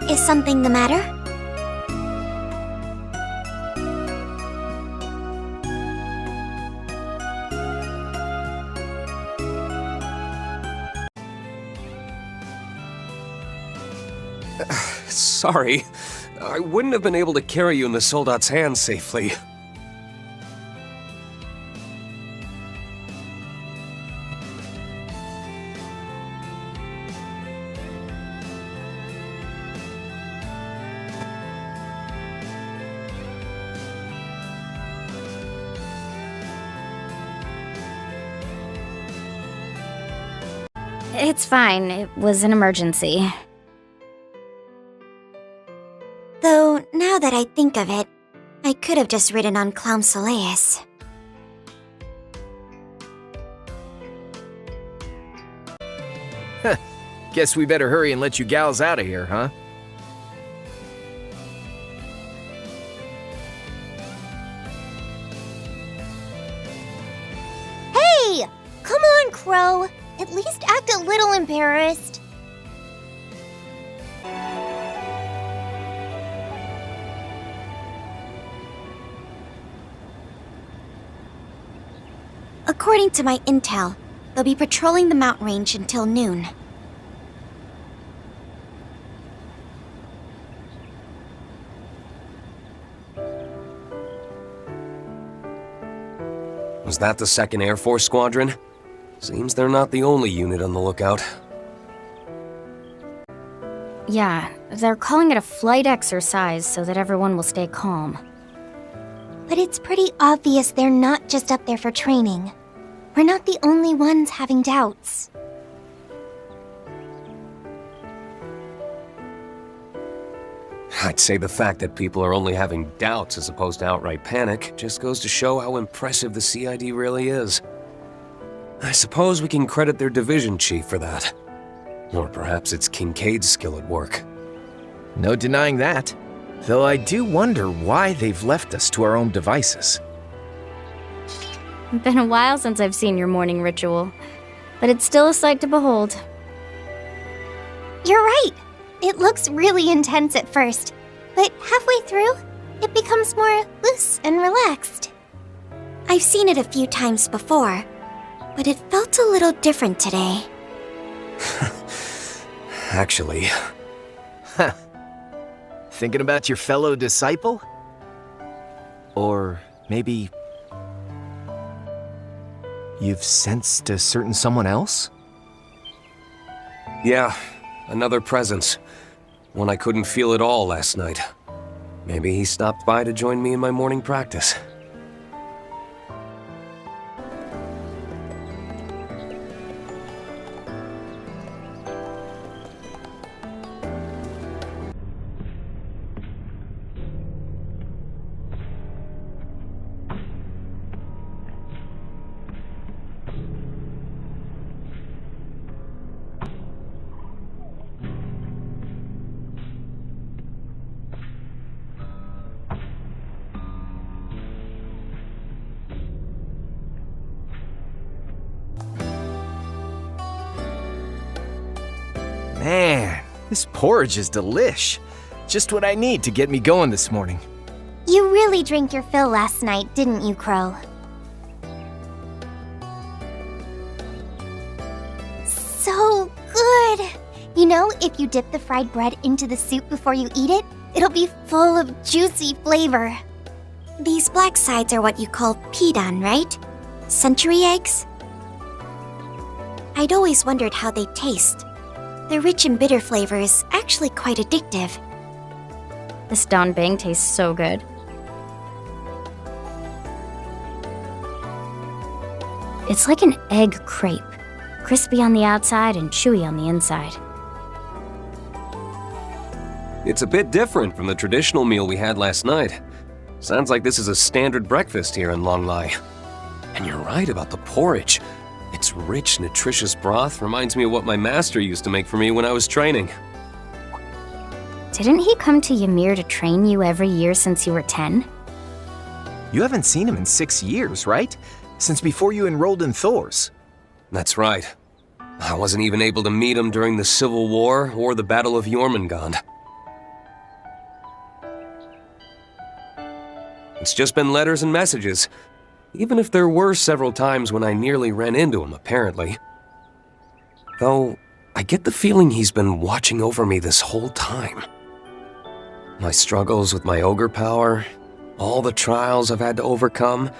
Is something the matter? Sorry. I wouldn't have been able to carry you in the soldat's hands safely. It's fine. It was an emergency. Though, now that I think of it, I could have just ridden on Clown Soleus. Guess we better hurry and let you gals out of here, huh? Hey! Come on, Crow! At least act a little embarrassed. According to my intel, they'll be patrolling the mountain range until noon. Was that the 2nd Air Force Squadron? Seems they're not the only unit on the lookout. Yeah, they're calling it a flight exercise so that everyone will stay calm. But it's pretty obvious they're not just up there for training. We're not the only ones having doubts. I'd say the fact that people are only having doubts as opposed to outright panic just goes to show how impressive the CID really is. I suppose we can credit their division chief for that. Or perhaps it's Kincaid's skill at work. No denying that. Though I do wonder why they've left us to our own devices. Been a while since I've seen your morning ritual, but it's still a sight to behold. You're right. It looks really intense at first, but halfway through, it becomes more loose and relaxed. I've seen it a few times before, but it felt a little different today. Actually... Thinking about your fellow disciple? Or maybe... you've sensed a certain someone else? Yeah, another presence. One I couldn't feel at all last night. Maybe he stopped by to join me in my morning practice. Man, this porridge is delish. Just what I need to get me going this morning. You really drank your fill last night, didn't you, Crow? So good! You know, if you dip the fried bread into the soup before you eat it, it'll be full of juicy flavor. These black sides are what you call pidan, right? Century eggs? I'd always wondered how they taste. Their rich and bitter flavor is actually quite addictive. This danbang tastes so good. It's like an egg crepe. Crispy on the outside and chewy on the inside. It's a bit different from the traditional meal we had last night. Sounds like this is a standard breakfast here in Longlai. And you're right about the porridge. Its rich, nutritious broth reminds me of what my master used to make for me when I was training. Didn't he come to Ymir to train you every year since you were 10? You haven't seen him in 6 years, right? Since before you enrolled in Thors. That's right. I wasn't even able to meet him during the Civil War or the Battle of Jormungand. It's just been letters and messages, even if there were several times when I nearly ran into him, apparently. Though, I get the feeling he's been watching over me this whole time. My struggles with my ogre power, all the trials I've had to overcome,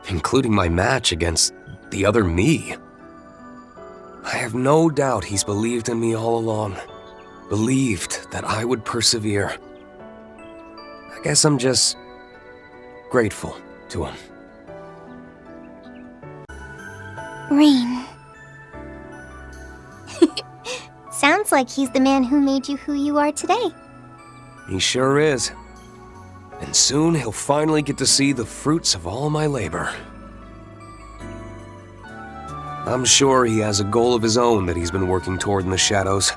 including my match against the other me. I have no doubt he's believed in me all along, believed that I would persevere. I guess I'm just grateful to him. Rain. Sounds like he's the man who made you who you are today. He sure is. And soon he'll finally get to see the fruits of all my labor. I'm sure he has a goal of his own that he's been working toward in the shadows.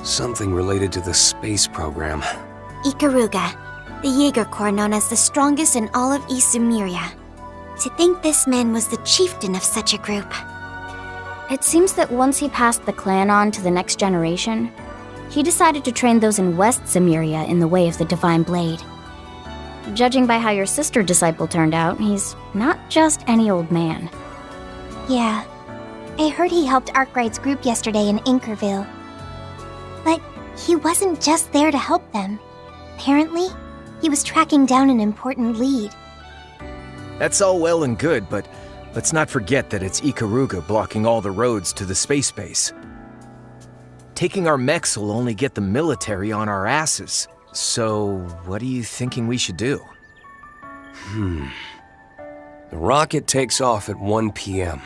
Something related to the space program. Ikaruga, the Jaeger Corps known as the strongest in all of East Sumeria. To think this man was the chieftain of such a group. It seems that once he passed the clan on to the next generation, he decided to train those in West Sumeria in the way of the Divine Blade. Judging by how your sister disciple turned out, he's not just any old man. Yeah, I heard he helped Arkwright's group yesterday in Anchorville. But he wasn't just there to help them. Apparently, he was tracking down an important lead. That's all well and good, but let's not forget that it's Ikaruga blocking all the roads to the space base. Taking our mechs will only get the military on our asses. So, what are you thinking we should do? The rocket takes off at 1 p.m.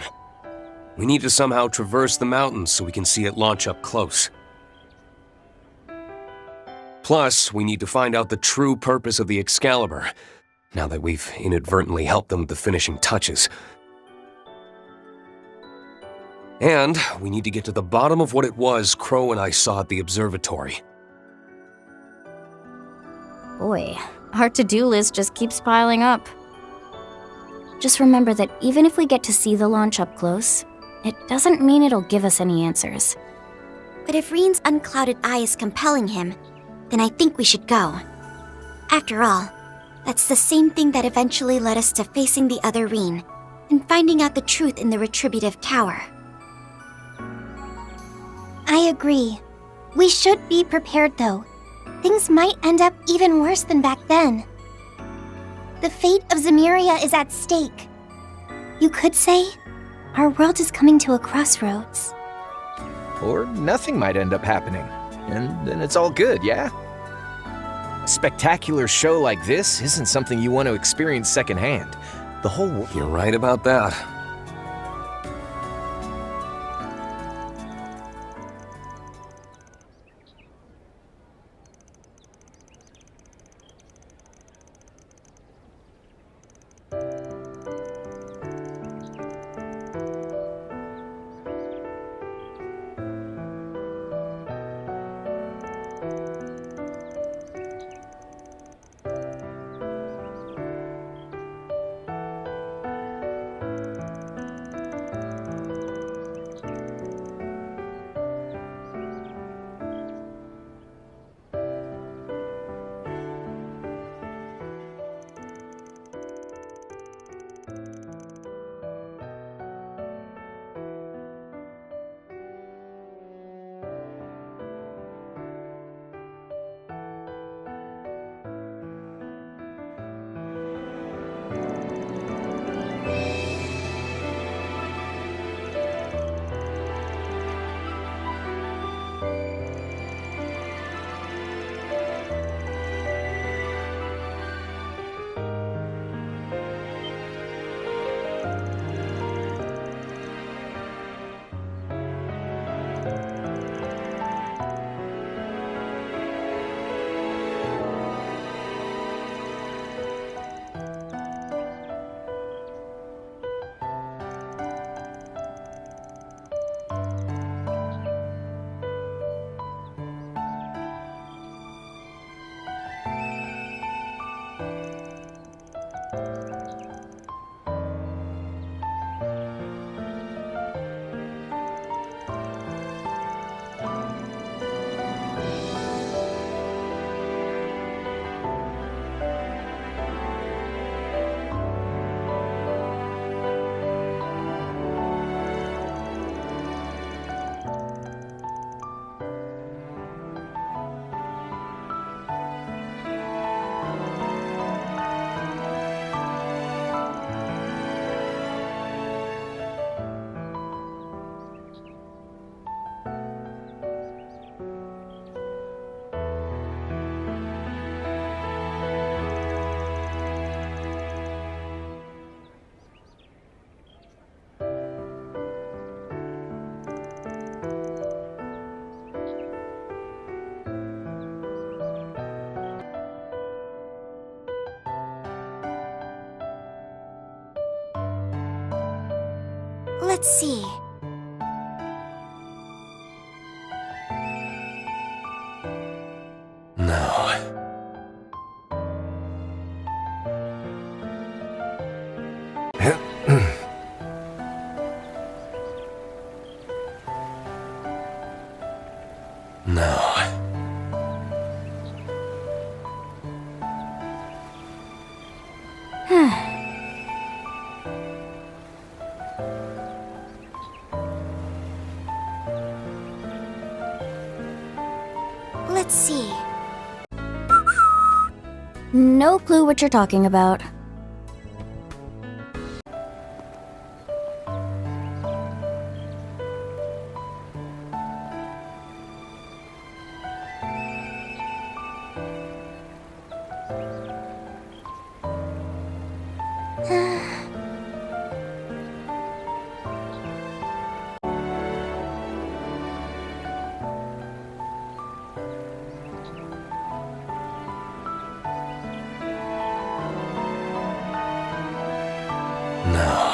We need to somehow traverse the mountains so we can see it launch up close. Plus, we need to find out the true purpose of the Excalibur, now that we've inadvertently helped them with the finishing touches. And we need to get to the bottom of what it was Crow and I saw at the observatory. Boy, our to-do list just keeps piling up. Just remember that even if we get to see the launch up close, it doesn't mean it'll give us any answers. But if Reen's unclouded eye is compelling him, then I think we should go. After all, that's the same thing that eventually led us to facing the other Reen and finding out the truth in the Retributive Tower. I agree. We should be prepared, though. Things might end up even worse than back then. The fate of Zemuria is at stake. You could say, our world is coming to a crossroads. Or nothing might end up happening, and then it's all good, yeah? A spectacular show like this isn't something you want to experience secondhand. The whole You're right about that. Let's see. No. No. Let's see. No clue what you're talking about. No.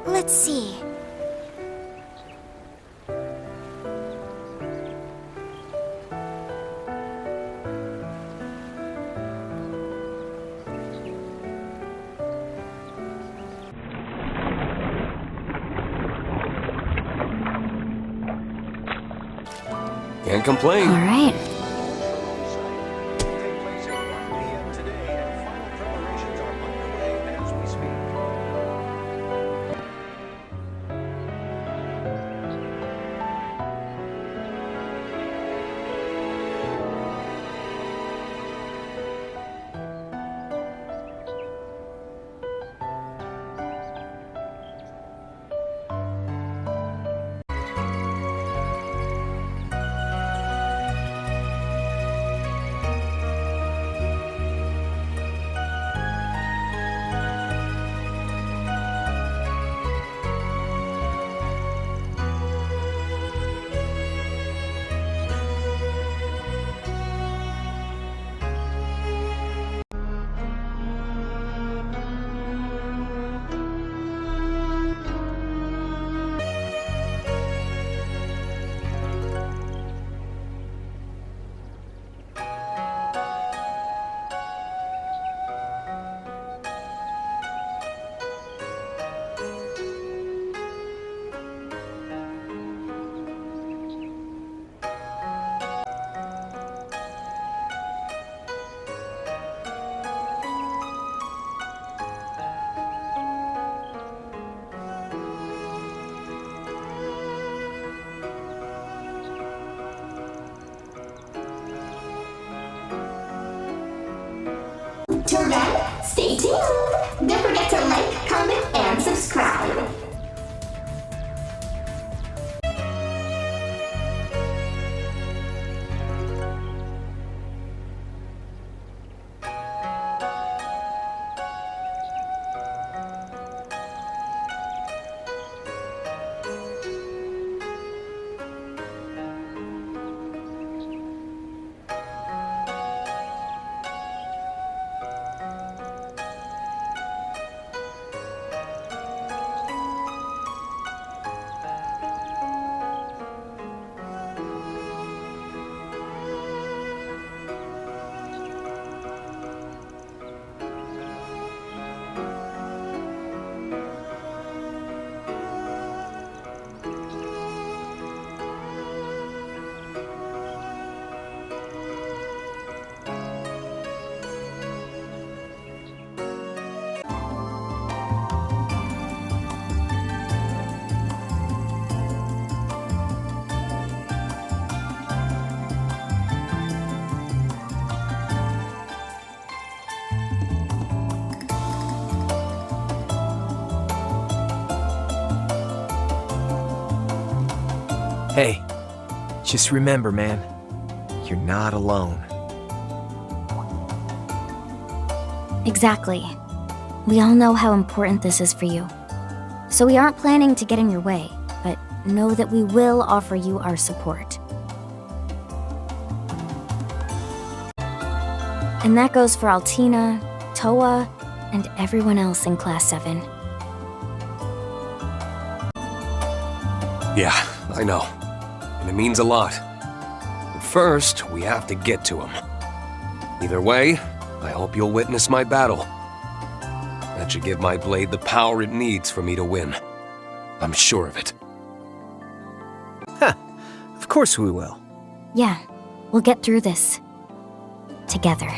Let's see. Can't complain. All right. Hey, just remember, man, you're not alone. Exactly. We all know how important this is for you. So we aren't planning to get in your way, but know that we will offer you our support. And that goes for Altina, Toa, and everyone else in Class 7. Yeah, I know. And it means a lot. But first, we have to get to him. Either way, I hope you'll witness my battle. That should give my blade the power it needs for me to win. I'm sure of it. Of course we will. Yeah, we'll get through this. Together.